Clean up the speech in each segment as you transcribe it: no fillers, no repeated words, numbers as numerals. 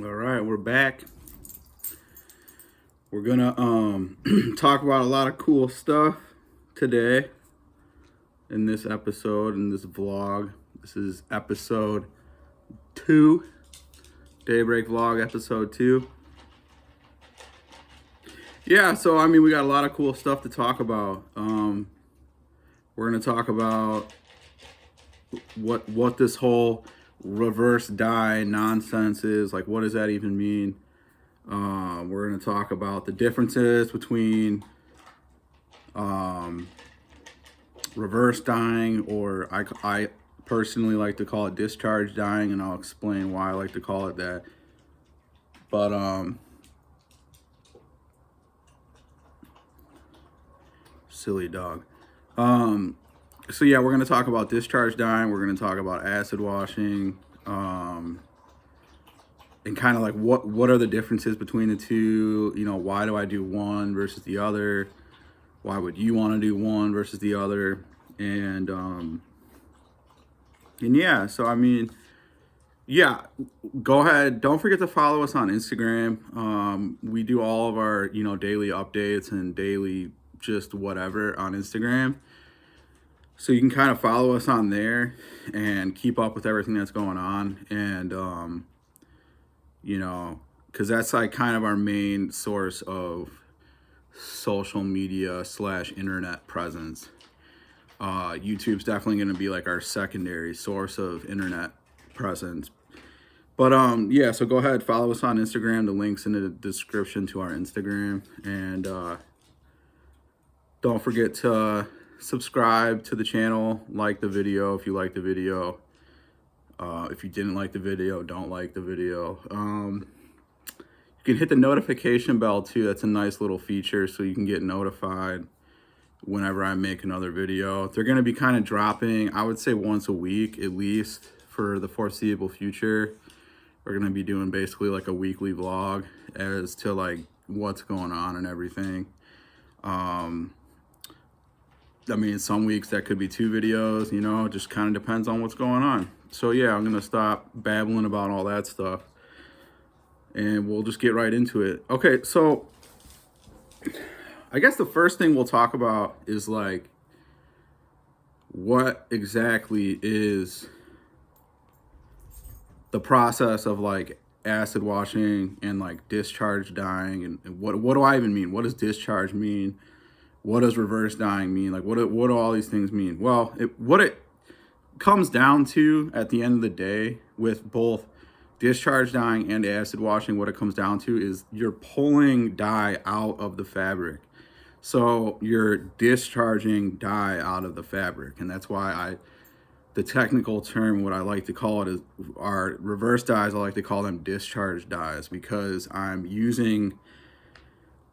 All right, we're back. We're gonna talk about a lot of cool stuff today in this episode, in this vlog. This is episode 2, Daybreak vlog episode 2. Yeah, so I mean, we got a lot of cool stuff to talk about. We're gonna talk about what this whole reverse dye nonsense is. Like, what does that even mean? We're going to talk about the differences between reverse dyeing, or I personally like to call it discharge dyeing, and I'll explain why I like to call it that. But silly dog. So yeah, we're going to talk about discharge dyeing. We're going to talk about acid washing. And kind of like what are the differences between the two? You know, why do I do one versus the other? Why would you want to do one versus the other? And yeah, so I mean, yeah, go ahead. Don't forget to follow us on Instagram. We do all of our, daily updates and daily just whatever on Instagram. So you can kind of follow us on there and keep up with everything that's going on. And, because that's like kind of our main source of social media / internet presence. YouTube's definitely going to be like our secondary source of internet presence. But yeah, so go ahead, follow us on Instagram. The link's in the description to our Instagram. And don't forget to subscribe to the channel, like the video if you like the video. If you didn't like the video, don't like the video. You can hit the notification bell too. That's a nice little feature, so you can get notified whenever I make another video. They're going to be kind of dropping, I would say, once a week at least for the foreseeable future. We're going to be doing basically like a weekly vlog as to like what's going on and everything. I mean, some weeks that could be 2 videos, it just kind of depends on what's going on. So yeah, I'm going to stop babbling about all that stuff and we'll just get right into it. Okay, so I guess the first thing we'll talk about is like, what exactly is the process of like acid washing and like discharge dyeing, and what do I even mean? What does discharge mean? What does reverse dyeing mean? Like, what do all these things mean? Well, what it comes down to at the end of the day with both discharge dyeing and acid washing, what it comes down to is you're pulling dye out of the fabric. So you're discharging dye out of the fabric. And that's why the technical term, what I like to call it, is our reverse dyes. I like to call them discharge dyes, because I'm using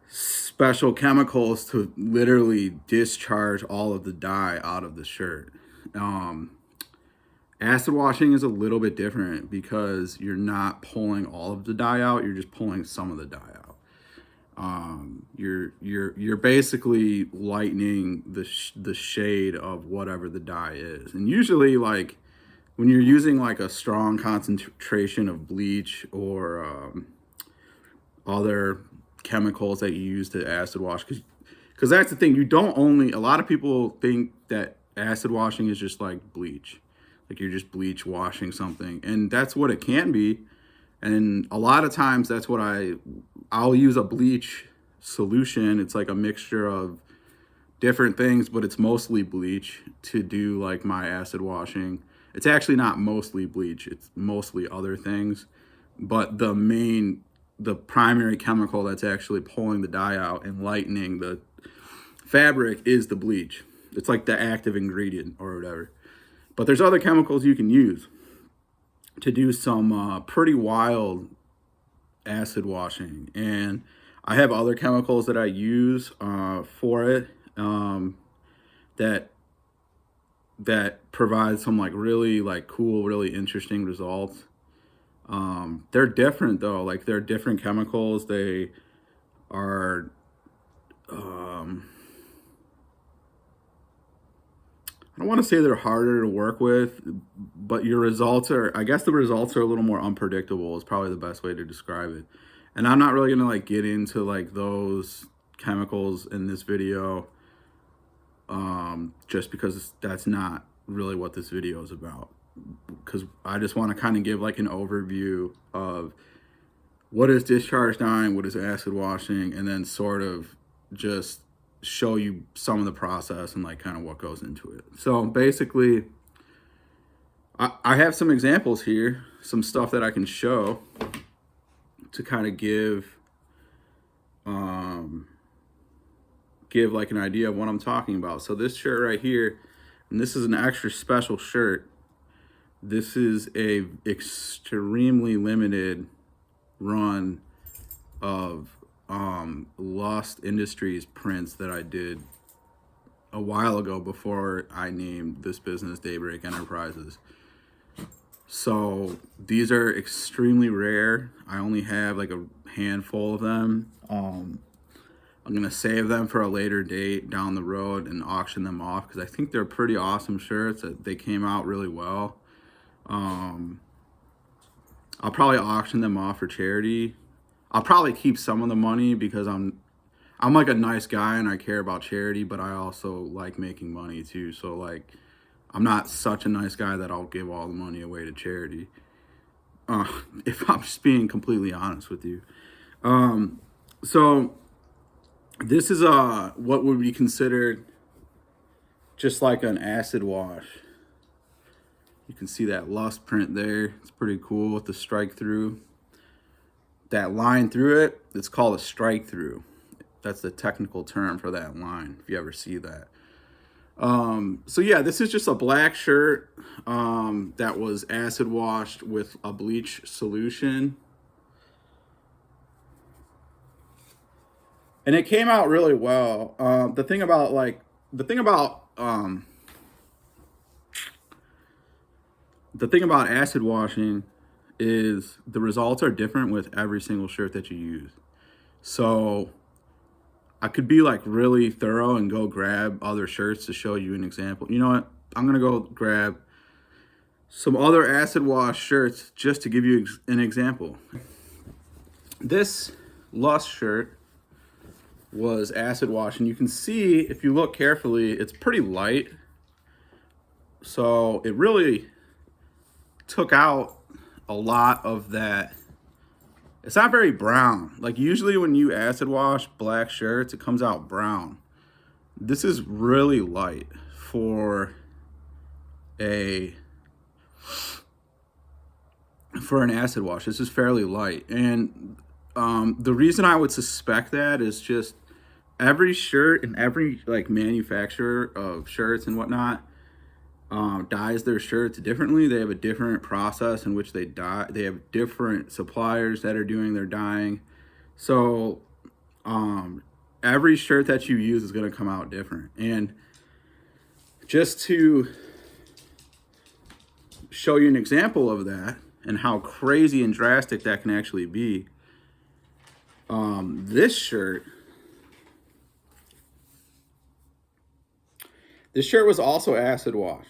special chemicals to literally discharge all of the dye out of the shirt. Acid washing is a little bit different because you're not pulling all of the dye out, you're just pulling some of the dye out. You're basically lightening the shade of whatever the dye is. And usually, like, when you're using like a strong concentration of bleach or other chemicals that you use to acid wash, because that's the thing, a lot of people think that acid washing is just like bleach, like you're just bleach washing something, and that's what it can be. And a lot of times that's what I'll use a bleach solution. It's like a mixture of different things, but it's mostly bleach to do like my acid washing. It's actually not mostly bleach, it's mostly other things, but the primary chemical that's actually pulling the dye out and lightening the fabric is the bleach. It's like the active ingredient or whatever. But there's other chemicals you can use to do some pretty wild acid washing. And I have other chemicals that I use for it that provide some like really like cool, really interesting results. They're different though, like they're different chemicals. They are I don't want to say they're harder to work with, but your results are, I guess the results are a little more unpredictable is probably the best way to describe it. And I'm not really going to like get into like those chemicals in this video, just because that's not really what this video is about. Because I just want to kind of give like an overview of what is discharge dyeing, what is acid washing, and then sort of just show you some of the process and like kind of what goes into it. So basically, I have some examples here, some stuff that I can show to kind of give like an idea of what I'm talking about. So this shirt right here, and this is an extra special shirt. This is a extremely limited run of Lost Industries prints that I did a while ago before I named this business Daybreak Enterprises. So these are extremely rare. I only have like a handful of them. I'm gonna save them for a later date down the road and auction them off because I think they're pretty awesome shirts. They came out really well. I'll probably auction them off for charity. I'll probably keep some of the money because I'm like a nice guy and I care about charity, but I also like making money too. So like, I'm not such a nice guy that I'll give all the money away to charity. If I'm just being completely honest with you. So this is what would be considered just like an acid wash. You can see that Lust print there. It's pretty cool with the strike through. That line through it, it's called a strike through. That's the technical term for that line, if you ever see that. So yeah, this is just a black shirt that was acid washed with a bleach solution. And it came out really well. The thing about acid washing is the results are different with every single shirt that you use. So I could be like really thorough and go grab other shirts to show you an example. You know what? I'm gonna go grab some other acid wash shirts just to give you an example. This Lust shirt was acid wash, and you can see if you look carefully, it's pretty light. So it really took out a lot of that. It's not very brown. Like usually when you acid wash black shirts, it comes out brown. This is really light for an acid wash. This is fairly light. And the reason I would suspect that is just every shirt and every like manufacturer of shirts and whatnot dyes their shirts differently. They have a different process in which they dye. They have different suppliers that are doing their dyeing. So every shirt that you use is going to come out different. And just to show you an example of that and how crazy and drastic that can actually be, this shirt was also acid wash.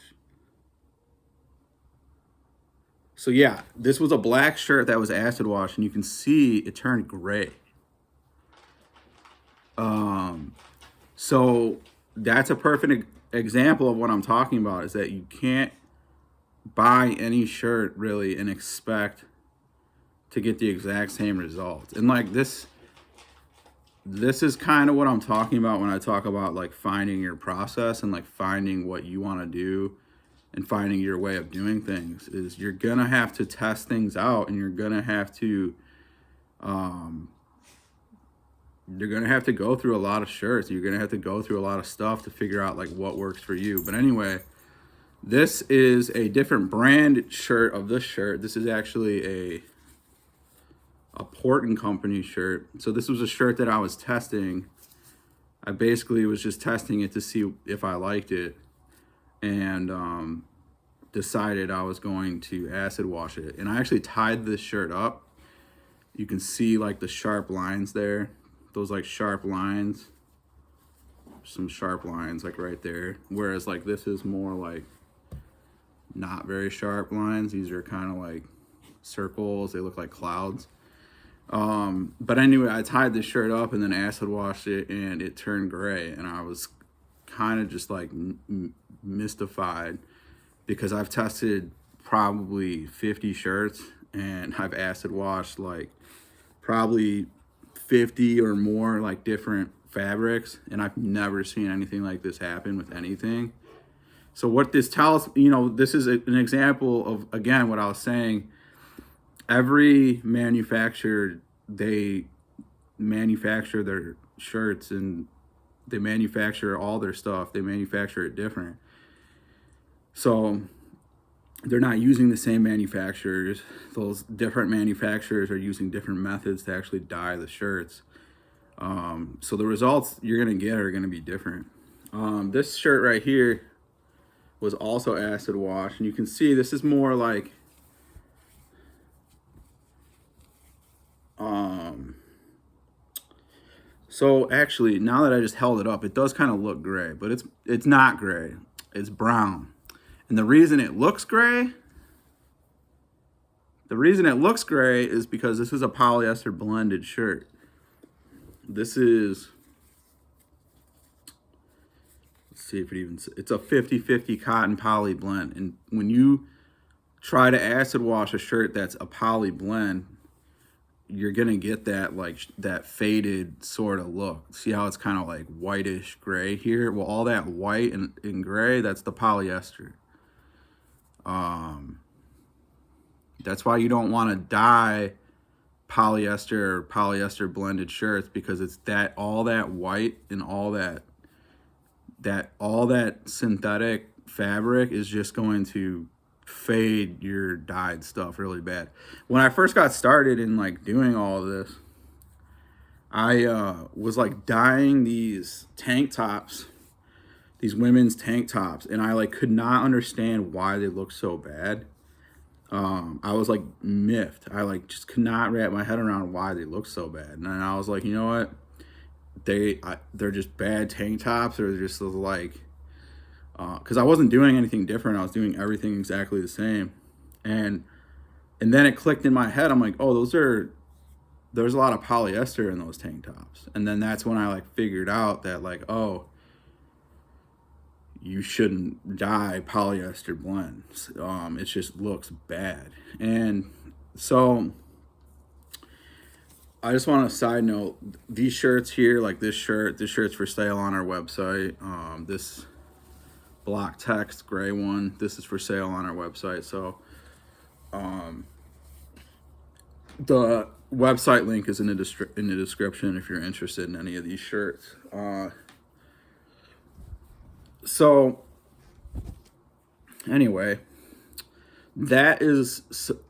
So yeah, this was a black shirt that was acid wash, and you can see it turned gray. So that's a perfect example of what I'm talking about, is that you can't buy any shirt really and expect to get the exact same results. And like this is kind of what I'm talking about when I talk about like finding your process and like finding what you want to do and finding your way of doing things. Is you're gonna have to test things out, and you're gonna have to go through a lot of shirts. You're gonna have to go through a lot of stuff to figure out like what works for you. But anyway, this is a different brand shirt of this shirt. This is actually a Port and Company shirt. So this was a shirt that I was testing. I basically was just testing it to see if I liked it, and decided I was going to acid wash it. And I actually tied this shirt up. You can see like the sharp lines there, those like sharp lines. some sharp lines like right there. Whereas like this is more like not very sharp lines. These are kind of like circles. They look like clouds. But anyway, I tied this shirt up and then acid washed it and it turned gray. And I was kind of just like mystified because I've tested probably 50 shirts and I've acid washed like probably 50 or more like different fabrics, and I've never seen anything like this happen with anything. So what this tells, this is an example of, again, what I was saying. Every manufacturer, they manufacture their shirts and they manufacture all their stuff. They manufacture it different. So they're not using the same manufacturers. Those different manufacturers are using different methods to actually dye the shirts. So the results you're going to get are going to be different. This shirt right here was also acid washed, and you can see this is more like so actually, now that I just held it up, it does kind of look gray, but it's not gray. It's brown. And the reason it looks gray is because this is a polyester blended shirt. This is, let's see if it's a 50-50 cotton poly blend. And when you try to acid wash a shirt that's a poly blend, you're gonna get that like that faded sort of look. See how it's kind of like whitish gray here? Well, all that white and gray, that's the polyester. That's why you don't want to dye polyester blended shirts, because it's all that white and all that synthetic fabric is just going to fade your dyed stuff really bad. When I first got started in like doing all of this, I was like dyeing these tank tops, these women's tank tops, and I like could not understand why they looked so bad. I was like miffed. I like just could not wrap my head around why they look so bad. And I was like, you know what? They're just bad tank tops, or just like, because I wasn't doing anything different. I was doing everything exactly the same. And then it clicked in my head. I'm like, oh, there's a lot of polyester in those tank tops. And then that's when I like figured out that like, oh, you shouldn't dye polyester blends. It just looks bad. And so I just want to side note, these shirts here, like this shirt's for sale on our website. This block text gray one, this is for sale on our website. So the website link is in the description if you're interested in any of these shirts. So anyway, that is,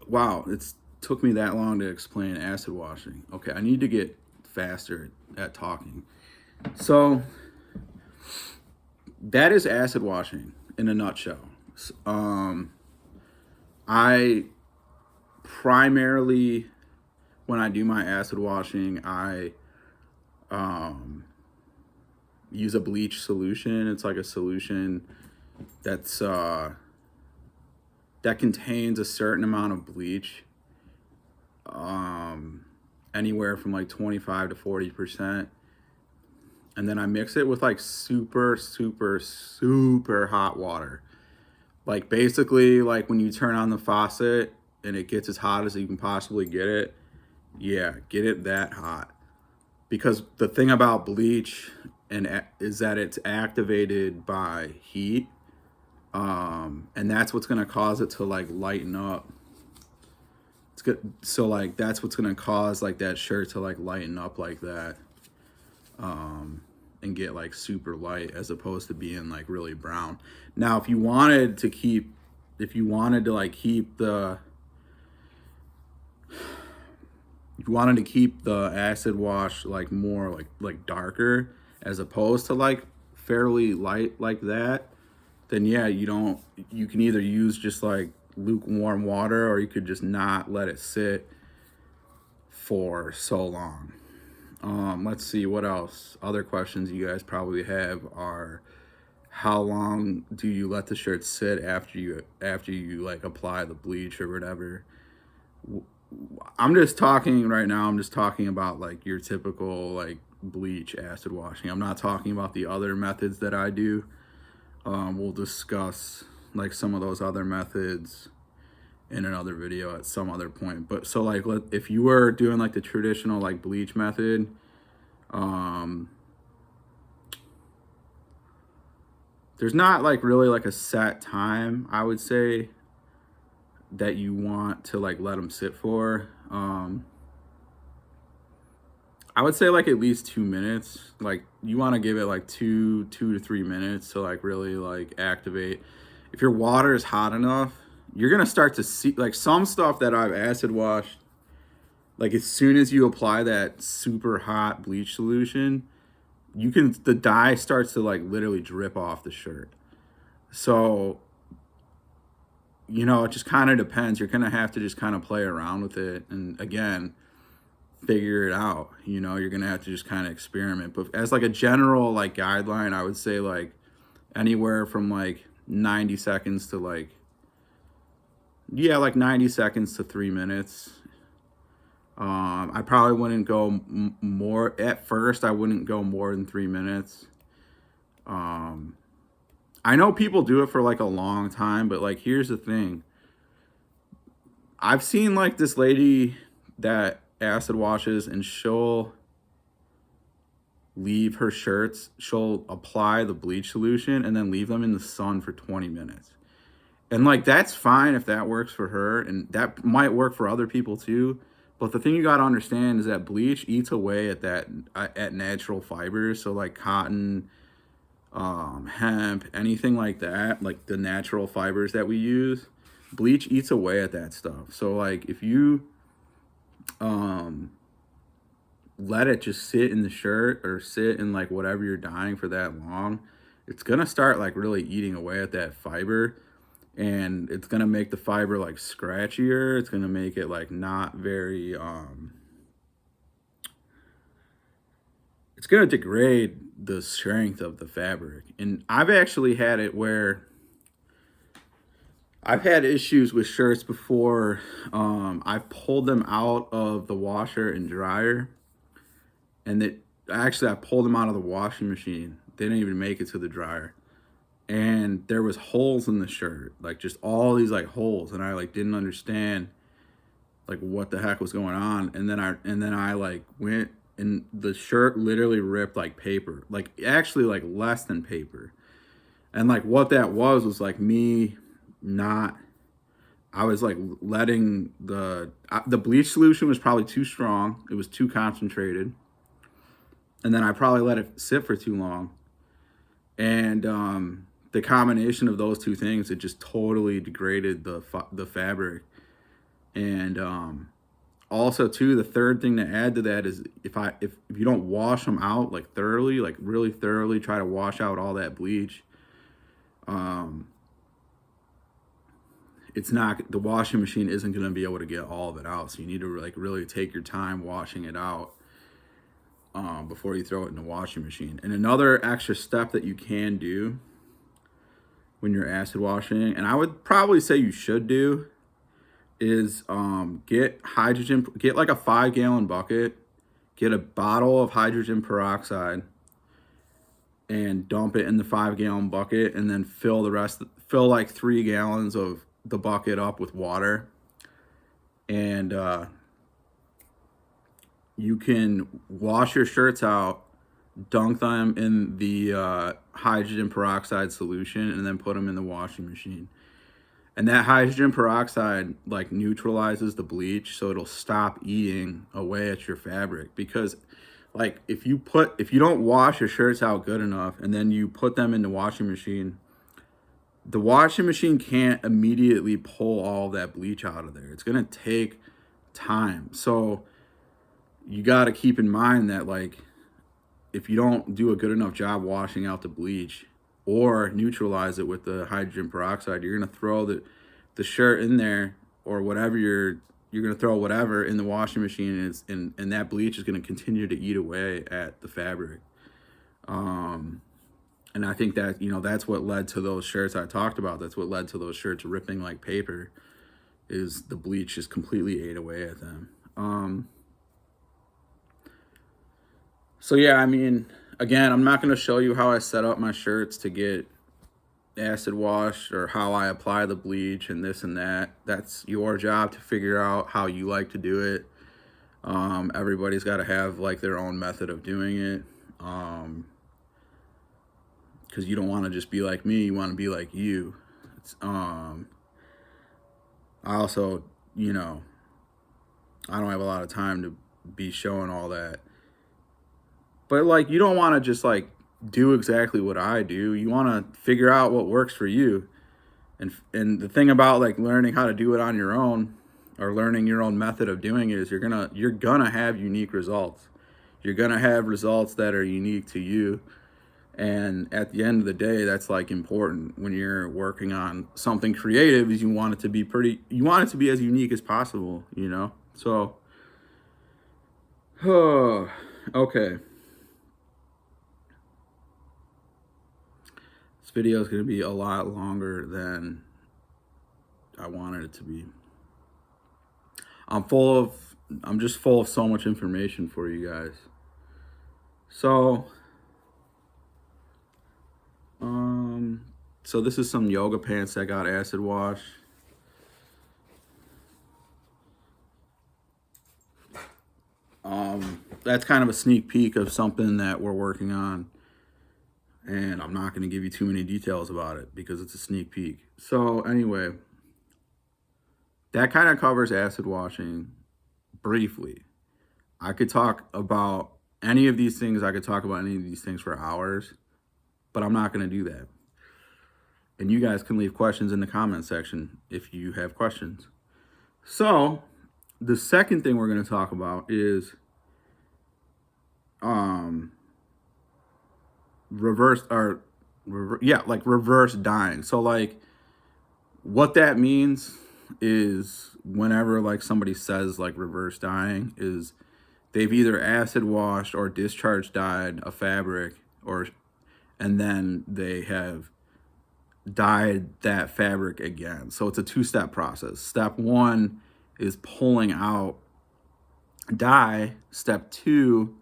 wow, it's took me that long to explain acid washing. Okay, I need to get faster at talking. So that is acid washing in a nutshell. I primarily, when I do my acid washing, I use a bleach solution. It's like a solution that's that contains a certain amount of bleach, anywhere from like 25 to 40%. And then I mix it with like super hot water. Like basically like when you turn on the faucet and it gets as hot as you can possibly get it. Yeah, get it that hot. Because the thing about bleach is that it's activated by heat, and that's what's gonna cause it to like lighten up. It's good. So like that's what's gonna cause like that shirt to like lighten up like that, and get like super light as opposed to being like really brown. Now, if you wanted to like keep the acid wash like more like darker as opposed to like fairly light like that, then yeah, you can either use just like lukewarm water, or you could just not let it sit for so long. Let's see what else. Other questions you guys probably have are, how long do you let the shirt sit after you like apply the bleach or whatever? I'm just talking right now. I'm just talking about like your typical like bleach acid washing. I'm not talking about the other methods that I do. We'll discuss like some of those other methods in another video at some other point. But so like, if you were doing like the traditional like bleach method, there's not like really like a set time, I would say, that you want to like let them sit for. I would say like at least 2 minutes. Like you want to give it like 2 to 3 minutes to like really like activate. If your water is hot enough, you're gonna start to see like some stuff that I've acid washed. Like as soon as you apply that super hot bleach solution, the dye starts to like literally drip off the shirt. So, it just kind of depends. You're gonna have to just kind of play around with it, and again, figure it out. You're gonna have to just kind of experiment. But as like a general like guideline, I would say like anywhere from like 90 seconds to like 90 seconds to 3 minutes. I probably wouldn't go more at first. I wouldn't go more than 3 minutes. I know people do it for like a long time, but like here's the thing. I've seen like this lady that acid washes, and she'll leave her shirts, she'll apply the bleach solution and then leave them in the sun for 20 minutes. And like that's fine if that works for her, and that might work for other people too. But the thing you got to understand is that bleach eats away at natural fibers. So like cotton, hemp, anything like that, like the natural fibers that we use, bleach eats away at that stuff. So like if you let it just sit in the shirt or sit in like whatever you're dyeing for that long, it's gonna start like really eating away at that fiber, and it's gonna make the fiber like scratchier. It's gonna make it like not very it's gonna degrade the strength of the fabric. And I've actually had it where I've had issues with shirts before. I've pulled them out of the washer and dryer, and I pulled them out of the washing machine. They didn't even make it to the dryer, and there was holes in the shirt, like just all these like holes, and I like didn't understand like what the heck was going on. And then I like went, and the shirt literally ripped like paper, like actually like less than paper. And like what that was like me not, I was like letting the bleach solution was probably too strong. It was too concentrated. And then I probably let it sit for too long. And the combination of those two things, it just totally degraded the fabric. And also too, the third thing to add to that is if you don't wash them out like thoroughly, like really thoroughly, try to wash out all that bleach, the washing machine isn't going to be able to get all of it out. So you need to like really take your time washing it out before you throw it in the washing machine. And another extra step that you can do when you're acid washing, and I would probably say you should do, is get like a 5-gallon bucket, get a bottle of hydrogen peroxide, and dump it in the 5-gallon bucket, and then fill like 3 gallons of the bucket up with water. And you can wash your shirts out, dunk them in the hydrogen peroxide solution, and then put them in the washing machine. And that hydrogen peroxide like neutralizes the bleach, so it'll stop eating away at your fabric. Because like if you don't wash your shirts out good enough and then you put them in the washing machine can't immediately pull all that bleach out of there. It's gonna take time. So you got to keep in mind that like if you don't do a good enough job washing out the bleach or neutralize it with the hydrogen peroxide, you're gonna throw the shirt in there or whatever you're throw whatever in the washing machine, and that bleach is going to continue to eat away at the fabric. And I think that, that's what led to those shirts I talked about. That's what led to those shirts ripping like paper, is the bleach just completely ate away at them. So yeah, I mean, again, I'm not going to show you how I set up my shirts to get acid washed, or how I apply the bleach and this and that. That's your job to figure out how you like to do it. Everybody's got to have like their own method of doing it. Because you don't want to just be like me, you want to be like you. I also, I don't have a lot of time to be showing all that. But like, you don't want to just like do exactly what I do. You want to figure out what works for you. And the thing about like learning how to do it on your own, or learning your own method of doing it, is you're gonna have unique results. You're gonna have results that are unique to you. And at the end of the day, that's like important when you're working on something creative, is you want it to be as unique as possible, So, okay. This video is going to be a lot longer than I wanted it to be. I'm just full of so much information for you guys. So, so this is some yoga pants that got acid washed. That's kind of a sneak peek of something that we're working on. And I'm not going to give you too many details about it because it's a sneak peek. So anyway, that kind of covers acid washing briefly. I could talk about any of these things. I could talk about any of these things for hours, but I'm not going to do that. And you guys can leave questions in the comment section if you have questions. So the second thing we're going to talk about is reverse dyeing. So like, what that means is, whenever like somebody says like reverse dyeing, is they've either acid washed or discharge dyed a fabric, and then they have dyed that fabric again. So it's a two-step process. Step one is pulling out dye. Step two,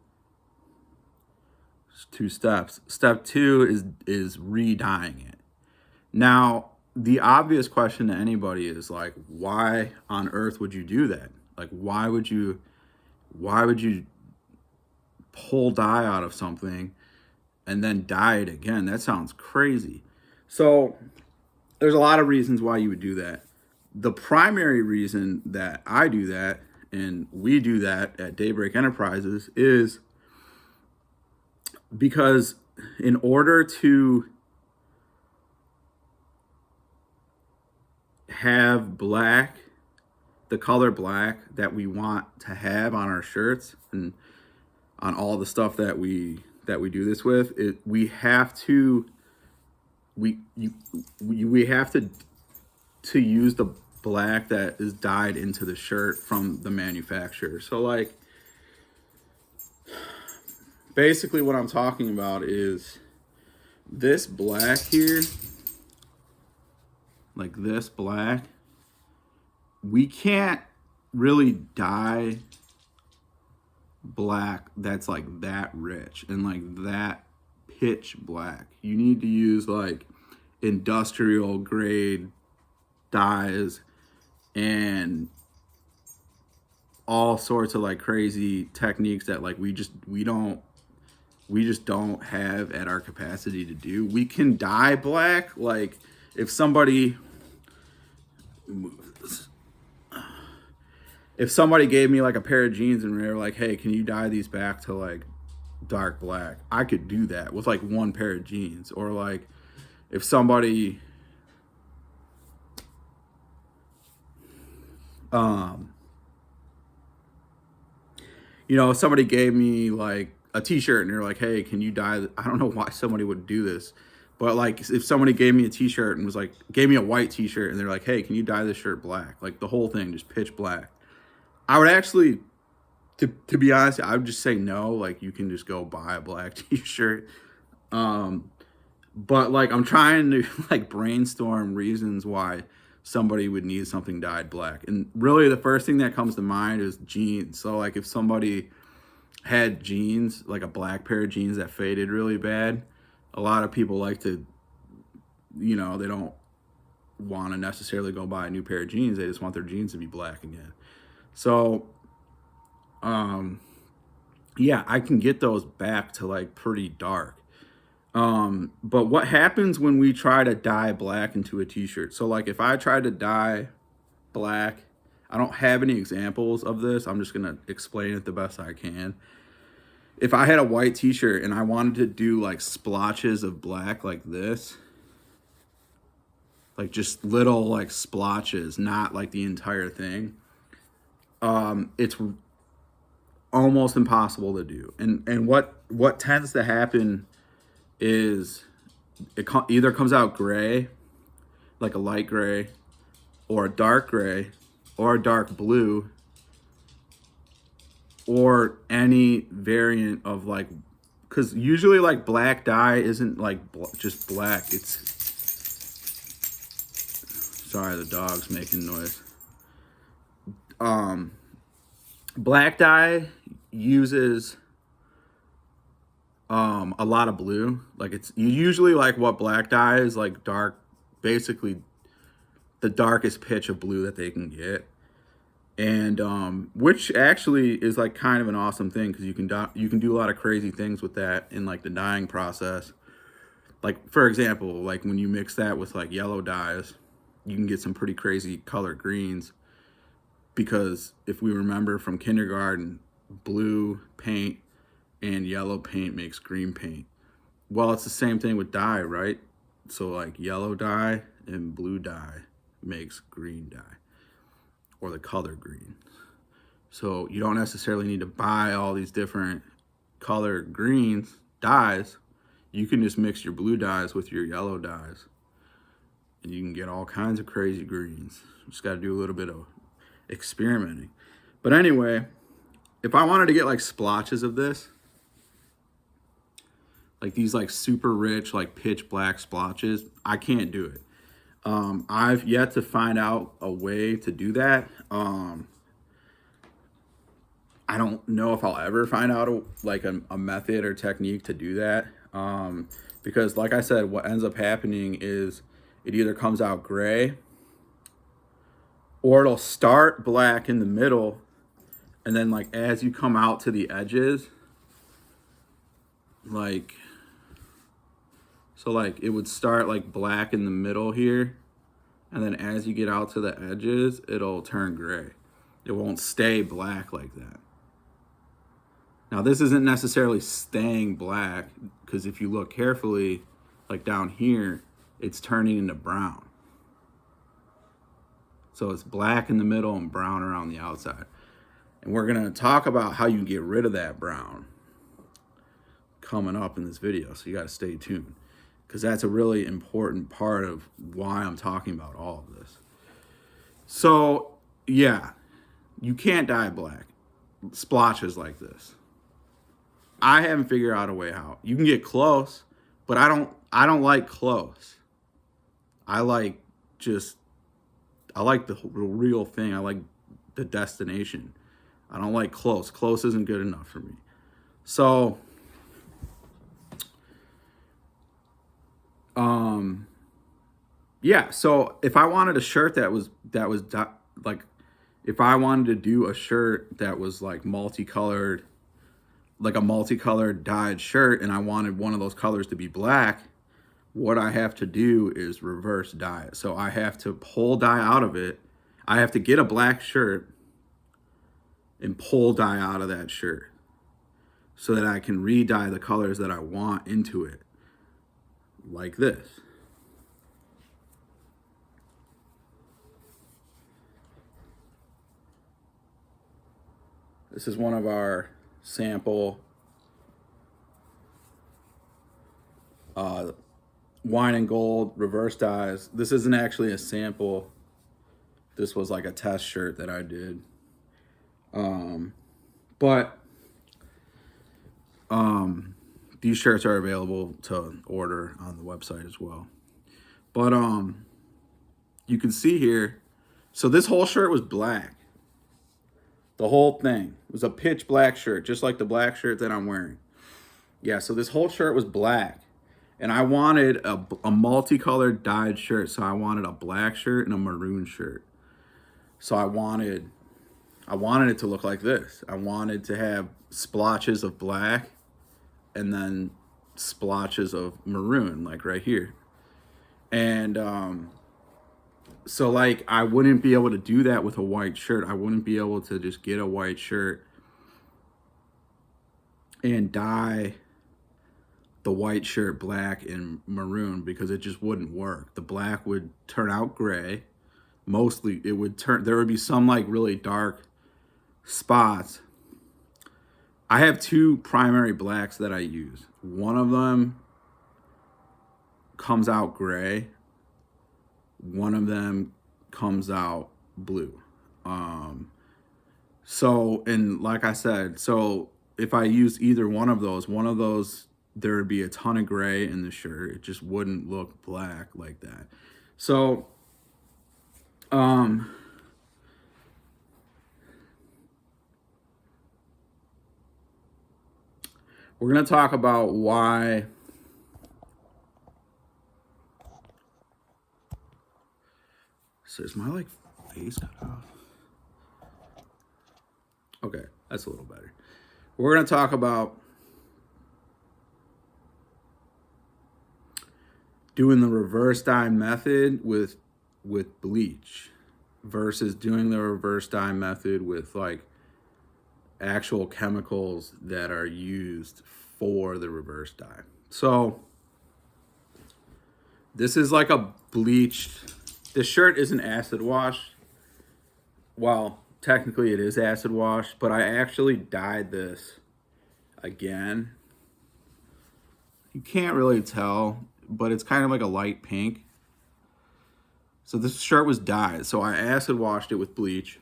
two steps. Step two is re-dyeing it. Now, the obvious question to anybody is like, why on earth would you do that? Like, why would you pull dye out of something and then dye it again? That sounds crazy. So there's a lot of reasons why you would do that. The primary reason that I do that, and we do that at Daybreak Enterprises, is because in order to have black, the color black that we want to have on our shirts and on all the stuff that we do this with, we have to use the black that is dyed into the shirt from the manufacturer. So like, basically what I'm talking about is this black here, like this black, we can't really dye black that's like that rich and like that pitch black. You need to use like industrial grade dyes and all sorts of like crazy techniques that like we just don't have at our capacity to do. We can dye black. Like if somebody gave me like a pair of jeans and they were like, hey, can you dye these back to like dark black? I could do that with like one pair of jeans. Or like if somebody somebody gave me like a t-shirt and they're like, hey, can you dye I don't know why somebody would do this, but like if somebody gave me a t-shirt and gave me a white t-shirt and they're like, hey, can you dye this shirt black? Like the whole thing just pitch black. I would actually, to be honest, I would just say no. Like, you can just go buy a black t-shirt. Um, but like, I'm trying to like brainstorm reasons why somebody would need something dyed black. And really the first thing that comes to mind is jeans. So like if somebody had jeans, like a black pair of jeans that faded really bad, a lot of people like to, they don't want to necessarily go buy a new pair of jeans. They just want their jeans to be black again. So, yeah, I can get those back to like pretty dark. But what happens when we try to dye black into a t-shirt? So like if I try to dye black, I don't have any examples of this. I'm just going to explain it the best I can. If I had a white t-shirt and I wanted to do like splotches of black like this, like just little like splotches, not like the entire thing, it's almost impossible to do. And what tends to happen is it either comes out gray, like a light gray, or a dark gray, or a dark blue, or any variant of like, because usually like black dye isn't like just black. It's, sorry, the dog's making noise. Black dye uses a lot of blue. Like it's usually like what black dye is like dark, basically the darkest pitch of blue that they can get. And which actually is like kind of an awesome thing because you can do a lot of crazy things with that in like the dyeing process. Like for example, like when you mix that with like yellow dyes, you can get some pretty crazy color greens. Because if we remember from kindergarten, blue paint and yellow paint makes green paint. Well, it's the same thing with dye, right? So like yellow dye and blue dye makes green dye, or the color green. So you don't necessarily need to buy all these different color greens, dyes. You can just mix your blue dyes with your yellow dyes and you can get all kinds of crazy greens. You just got to do a little bit of experimenting. But anyway, if I wanted to get like splotches of this, like these like super rich, like pitch black splotches, I can't do it. I've yet to find out a way to do that. I don't know if I'll ever find out a method or technique to do that. Because like I said, what ends up happening is it either comes out gray or it'll start black in the middle. And then like, as you come out to the edges, like, so like it would start like black in the middle here. And then as you get out to the edges, it'll turn gray. It won't stay black like that. Now this isn't necessarily staying black because if you look carefully, like down here, it's turning into brown. So it's black in the middle and brown around the outside. And we're gonna talk about how you can get rid of that brown coming up in this video. So you gotta stay tuned because that's a really important part of why I'm talking about all of this. So yeah, you can't dye black splotches like this. I haven't figured out a way how. You can get close, but I don't like close. I like the real thing. I like the destination. I don't like close. Close isn't good enough for me. So, yeah. So if I wanted a shirt that was like, if I wanted to do a shirt that was like multicolored, like a multicolored dyed shirt, and I wanted one of those colors to be black, what I have to do is reverse dye it. So I have to pull dye out of it. I have to get a black shirt and pull dye out of that shirt so that I can re-dye the colors that I want into it, like this. This is one of our sample wine and gold reverse dyes. This isn't actually a sample. This was like a test shirt that I did. But these shirts are available to order on the website as well. But you can see here, so this whole shirt was black. The whole thing was a pitch black shirt, just like the black shirt that I'm wearing. Yeah, so this whole shirt was black. And I wanted a multicolored dyed shirt. So I wanted a black shirt and a maroon shirt. So I wanted it to look like this. I wanted to have splotches of black and then splotches of maroon, like right here. And so like I wouldn't be able to do that with a white shirt. I wouldn't be able to just get a white shirt and dye the white shirt black and maroon, because it just wouldn't work. The black would turn out gray. Mostly it would turn, there would be some like really dark spots. I have two primary blacks that I use. One of them comes out gray. One of them comes out blue. So, and like I said, so if I use either one of those, there would be a ton of gray in the shirt. It just wouldn't look black like that. So, we're going to talk about why so is my like face cut off? Okay, that's a little better. We're going to talk about doing the reverse dye method with bleach versus doing the reverse dye method with like actual chemicals that are used for the reverse dye. So this is like a bleached, this shirt isn't acid washed. Well, technically it is acid washed, but I actually dyed this again. You can't really tell, but it's kind of like a light pink. So this shirt was dyed. So I acid washed it with bleach.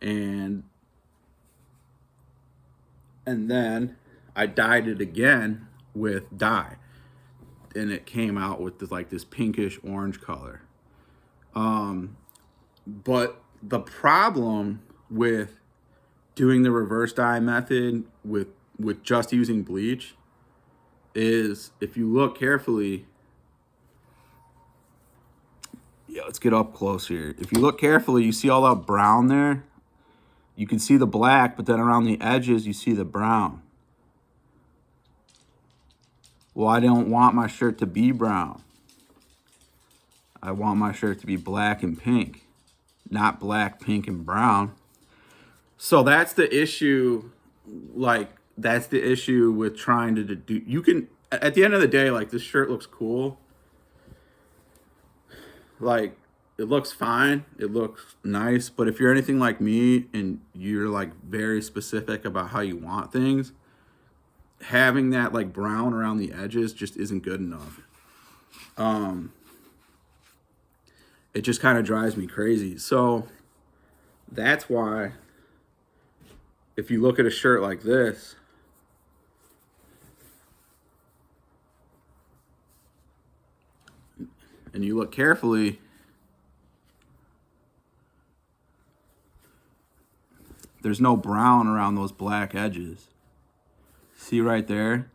And then I dyed it again with dye. And it came out with this, like this pinkish orange color. But the problem with doing the reverse dye method with just using bleach is, if you look carefully, yeah, let's get up close here. If you look carefully, you see all that brown there. You can see the black, but then around the edges, you see the brown. Well, I don't want my shirt to be brown. I want my shirt to be black and pink, not black, pink, and brown. So that's the issue. Like, that's the issue with trying to do. You can, at the end of the day, like, this shirt looks cool. Like, it looks fine. It looks nice. But if you're anything like me and you're like very specific about how you want things, having that like brown around the edges just isn't good enough. It just kind of drives me crazy. So that's why if you look at a shirt like this, and you look carefully, there's no brown around those black edges. See right there?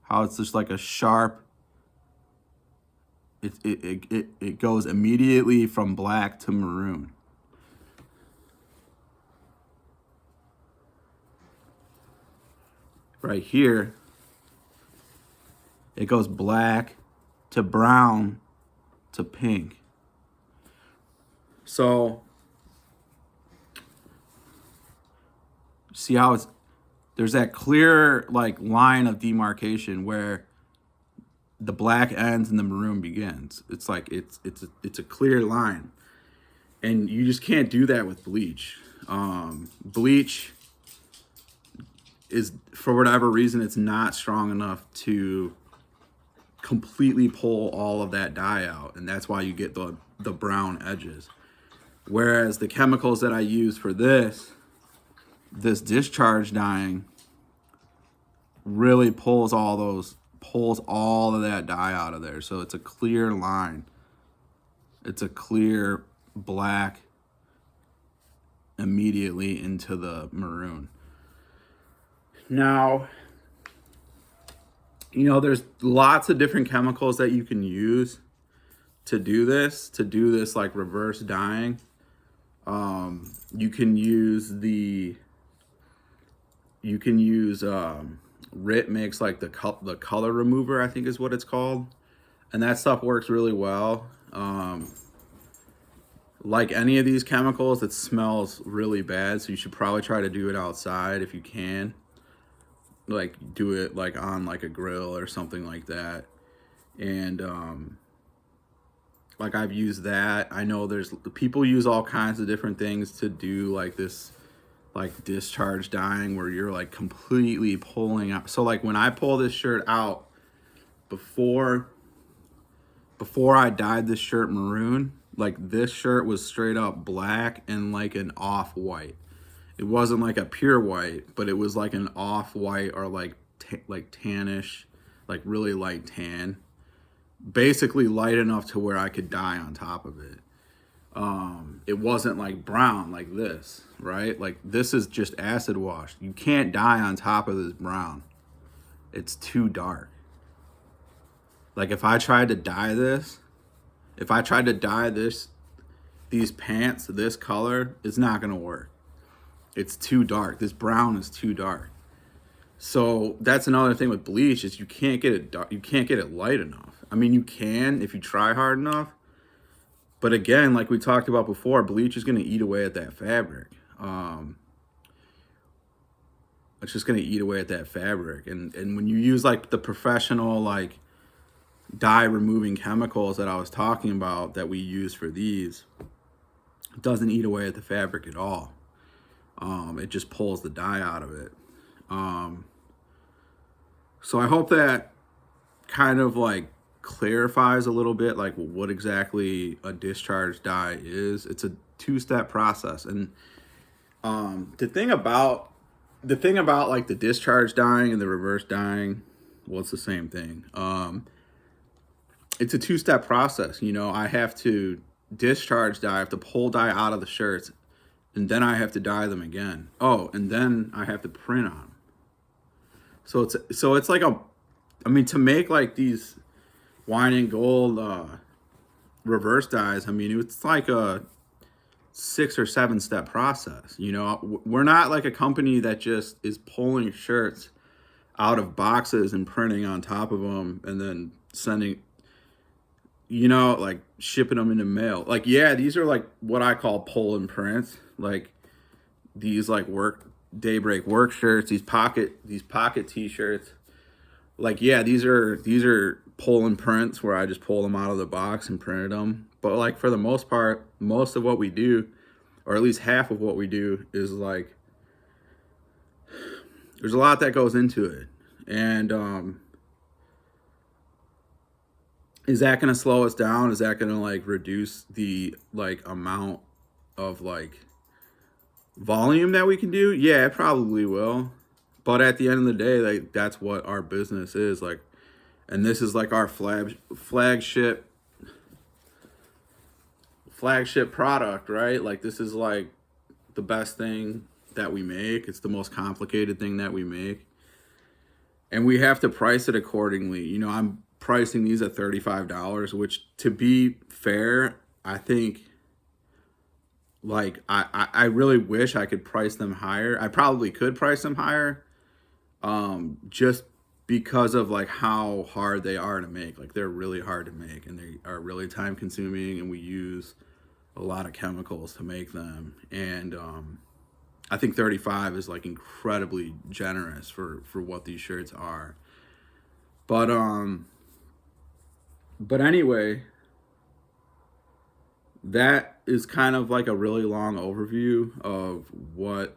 How it's just like a sharp, it goes immediately from black to maroon. Right here, it goes black to brown to pink. So see how there's that clear like line of demarcation where the black ends and the maroon begins. It's like it's a clear line, and you just can't do that with bleach. Bleach is, for whatever reason, it's not strong enough to completely pull all of that dye out, and that's why you get the brown edges. Whereas the chemicals that I use for this discharge dyeing really pulls all of that dye out of there. So it's a clear line. It's a clear black immediately into the maroon. Now, there's lots of different chemicals that you can use to do this like reverse dyeing. You can use RIT makes like the color remover, I think is what it's called, and that stuff works really well. Like any of these chemicals, it smells really bad, so you should probably try to do it outside if you can. Like do it like on like a grill or something like that. And like I've used that. I know there's people use all kinds of different things to do like this like discharge dyeing where you're like completely pulling out. So like when I pull this shirt out, before I dyed this shirt maroon, like this shirt was straight up black and like an off-white. It wasn't like a pure white, but it was like an off-white or like tannish, like really light tan. Basically light enough to where I could dye on top of it. It wasn't like brown like this, right? Like this is just acid washed. You can't dye on top of this brown. It's too dark. Like if I tried to dye these pants this color, it's not gonna work. It's too dark. This brown is too dark. So that's another thing with bleach is you can't get it dark, you can't get it light enough. I mean, you can if you try hard enough. But again, like we talked about before, bleach is going to eat away at that fabric. It's just going to eat away at that fabric. And when you use like the professional like dye removing chemicals that I was talking about that we use for these, it doesn't eat away at the fabric at all. It just pulls the dye out of it. So I hope that kind of like clarifies a little bit like what exactly a discharge dye is. It's a two-step process, and the thing about like the discharge dyeing and the reverse dyeing, well, it's the same thing. It's a two-step process. I have to discharge dye, I have to pull dye out of the shirts, and then I have to dye them again. Oh, and then I have to print on them. So it's like to make like these wine and gold reverse dyes, it's like a 6 or 7 step process. We're not like a company that just is pulling shirts out of boxes and printing on top of them and then sending, like shipping them in the mail. Like, yeah, these are like what I call pull and print. Like these like Daybreak work shirts, these pocket t-shirts. Like, yeah, these are pull and prints where I just pull them out of the box and printed them. But like for the most part, most of what we do, or at least half of what we do, is like there's a lot that goes into it. And is that going to slow us down? Is that going to like reduce the like amount of like volume that we can do? Yeah, it probably will. But at the end of the day, like that's what our business is like. And this is like our flagship product, right? Like this is like the best thing that we make. It's the most complicated thing that we make. And we have to price it accordingly. I'm pricing these at $35, which, to be fair, I think like I really wish I could price them higher. I probably could price them higher. Just because of like how hard they are to make. Like they're really hard to make and they are really time consuming, and we use a lot of chemicals to make them. And I think 35 is like incredibly generous for what these shirts are. But anyway, that is kind of like a really long overview of what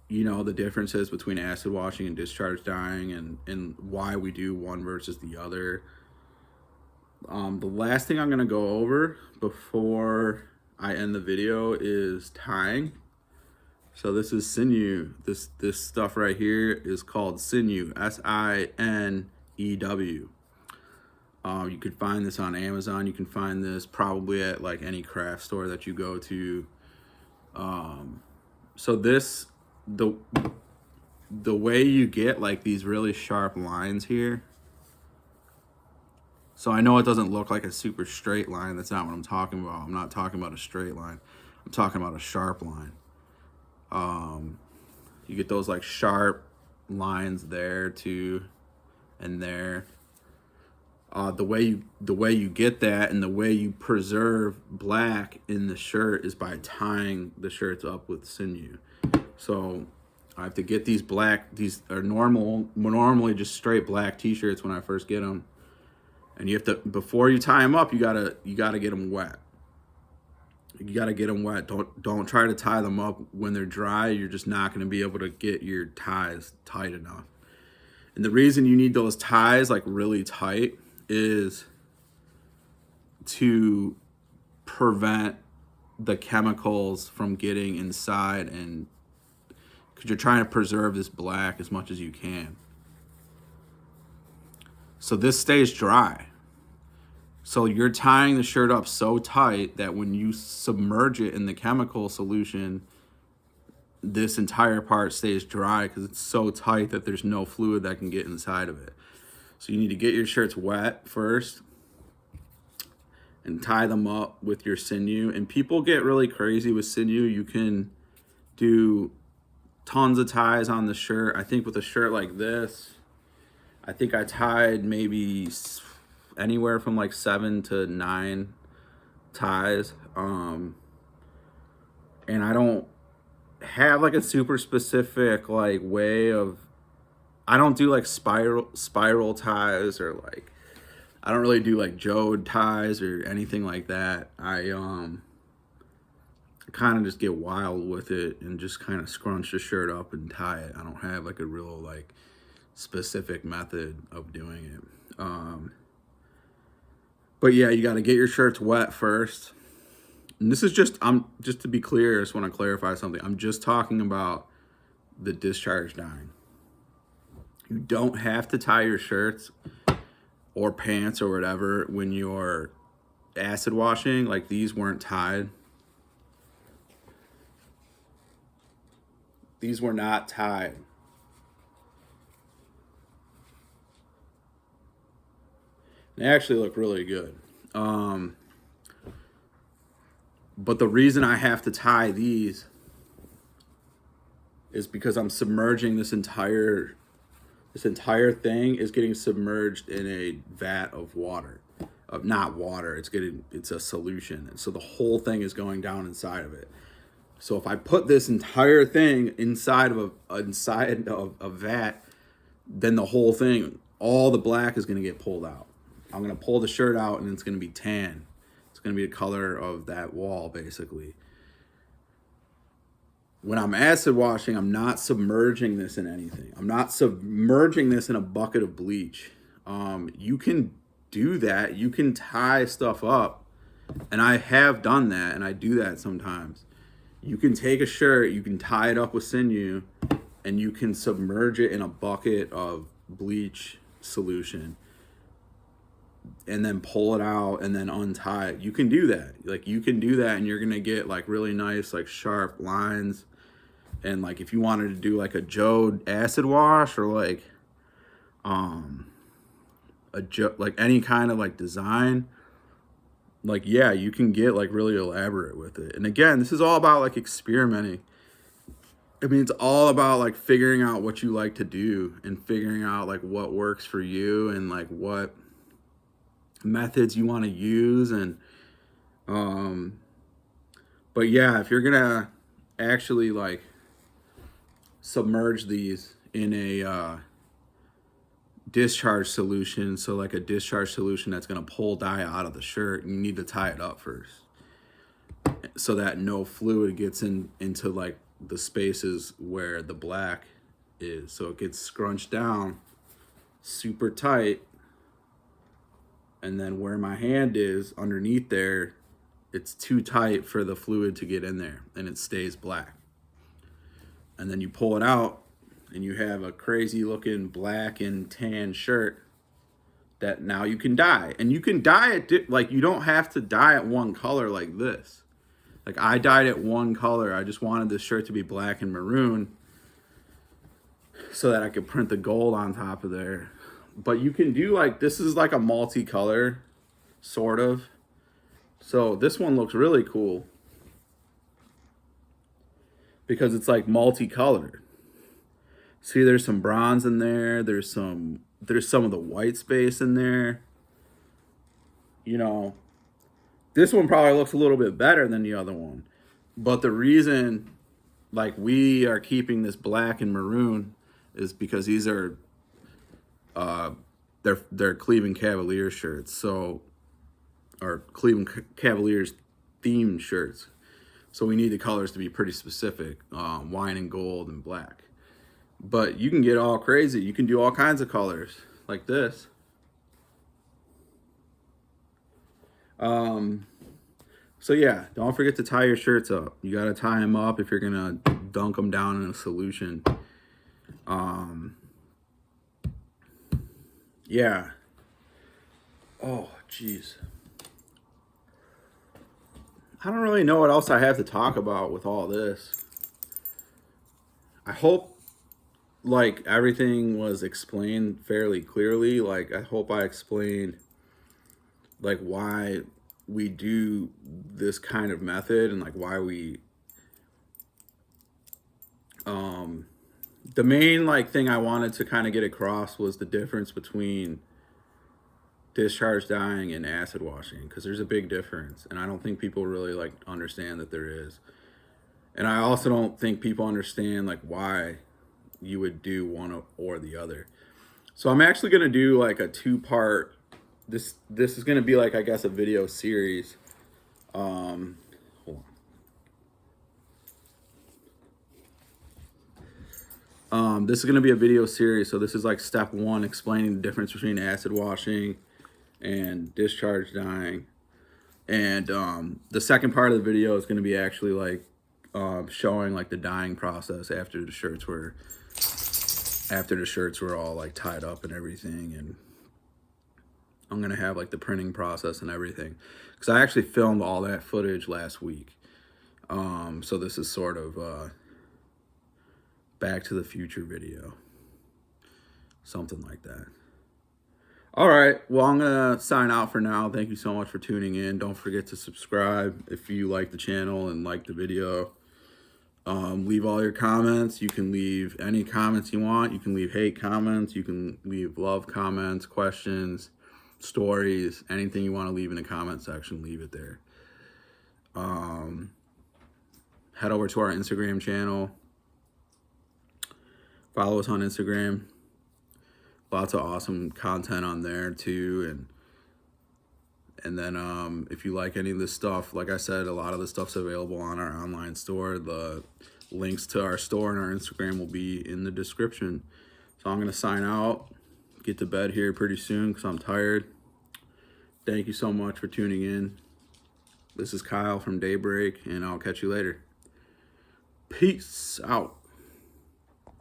the differences between acid washing and discharge dyeing, and why we do one versus the other. The last thing I'm going to go over before I end the video is tying. So this is Sinew. This stuff right here is called Sinew, Sinew. You can find this on Amazon. You can find this probably at like any craft store that you go to. So this, the way you get like these really sharp lines here. So I know it doesn't look like a super straight line. That's not what I'm talking about. I'm not talking about a straight line. I'm talking about a sharp line. You get those like sharp lines there too, and there. The way you get that and the way you preserve black in the shirt is by tying the shirts up with sinew. So I have to get these black. These are normally just straight black t-shirts when I first get them, and you have to, before you tie them up, you gotta get them wet. You gotta get them wet. Don't try to tie them up when they're dry. You're just not gonna be able to get your ties tight enough. And the reason you need those ties like really tight is to prevent the chemicals from getting inside, and because you're trying to preserve this black as much as you can. So this stays dry. So you're tying the shirt up so tight that when you submerge it in the chemical solution, this entire part stays dry because it's so tight that there's no fluid that can get inside of it. So you need to get your shirts wet first and tie them up with your sinew. And people get really crazy with sinew. You can do tons of ties on the shirt. I think with a shirt like this, I think I tied maybe anywhere from like 7 to 9 ties. And I don't have like a super specific like way of, I don't do like spiral ties, or like I don't really do like jode ties or anything like that. I kind of just get wild with it and just kind of scrunch the shirt up and tie it. I don't have like a real like specific method of doing it. But yeah, you got to get your shirts wet first. And this is just to be clear, I just want to clarify something. I'm just talking about the discharge dyeing. You don't have to tie your shirts or pants or whatever when you're acid washing. Like these weren't tied. These were not tied. They actually look really good. But the reason I have to tie these is because I'm submerging this entire thing is getting submerged in a vat of water. Not water, it's a solution. And so the whole thing is going down inside of it. So if I put this entire thing inside of a vat, then the whole thing, all the black is going to get pulled out. I'm going to pull the shirt out and it's going to be tan. It's going to be the color of that wall, basically. When I'm acid washing, I'm not submerging this in anything. I'm not submerging this in a bucket of bleach. You can do that. You can tie stuff up. And I have done that, and I do that sometimes. You can take a shirt, you can tie it up with sinew, and you can submerge it in a bucket of bleach solution and then pull it out and then untie it. You can do that. Like you can do that, and you're going to get like really nice, like sharp lines. And like if you wanted to do like a jode acid wash or like like any kind of like design, like yeah, you can get like really elaborate with it. And again, this is all about like experimenting. I mean, it's all about like figuring out what you like to do and figuring out like what works for you and like what methods you want to use. And but yeah, if you're gonna actually like submerge these in a discharge solution, so like a discharge solution that's going to pull dye out of the shirt, you need to tie it up first so that no fluid gets into like the spaces where the black is. So it gets scrunched down super tight, and then where my hand is underneath there it's too tight for the fluid to get in there, and it stays black. And then you pull it out, and you have a crazy looking black and tan shirt that now you can dye. And you can dye it, like, you don't have to dye it one color like this. Like, I dyed it one color. I just wanted this shirt to be black and maroon so that I could print the gold on top of there. But you can do, like, this is like a multicolor, sort of. So this one looks really cool because it's like multicolored. See, there's some bronze in there. There's some of the white space in there. You know, this one probably looks a little bit better than the other one. But the reason, like, we are keeping this black and maroon is because these are they're Cleveland Cavaliers shirts. So, or Cleveland Cavaliers themed shirts. So we need the colors to be pretty specific, wine and gold and black. But you can get all crazy. You can do all kinds of colors like this. So yeah, don't forget to tie your shirts up. You got to tie them up if you're going to dunk them down in a solution. Yeah. Oh, jeez. I don't really know what else I have to talk about with all this. I hope, like, everything was explained fairly clearly. Like, I hope I explained, like, why we do this kind of method and, like, why we, the main, like, thing I wanted to kind of get across was the difference between discharge dyeing and acid washing, because there's a big difference, and I don't think people really, like, understand that there is. And I also don't think people understand, like, why you would do one or the other. So I'm actually going to do, like, a two-part, this is going to be, like, I guess, a video series. Hold on. This is going to be a video series. So this is, like, step one, explaining the difference between acid washing and discharge dyeing. And the second part of the video is going to be actually, like, showing, like, the dyeing process after the shirts were all, like, tied up and everything. And I'm going to have, like, the printing process and everything, because I actually filmed all that footage last week. So this is sort of Back to the Future video, something like that. All right, well, I'm going to sign out for now. Thank you so much for tuning in. Don't forget to subscribe if you like the channel and like the video. Leave all your comments. You can leave any comments you want. You can leave hate comments. You can leave love comments, questions, stories, anything you want to leave in the comment section, leave it there. Head over to our Instagram channel. Follow us on Instagram. Lots of awesome content on there too. And then if you like any of this stuff, like I said, a lot of the stuff's available on our online store. The links to our store and our Instagram will be in the description. So I'm going to sign out, get to bed here pretty soon because I'm tired. Thank you so much for tuning in. This is Kyle from Daybreak, and I'll catch you later. Peace out.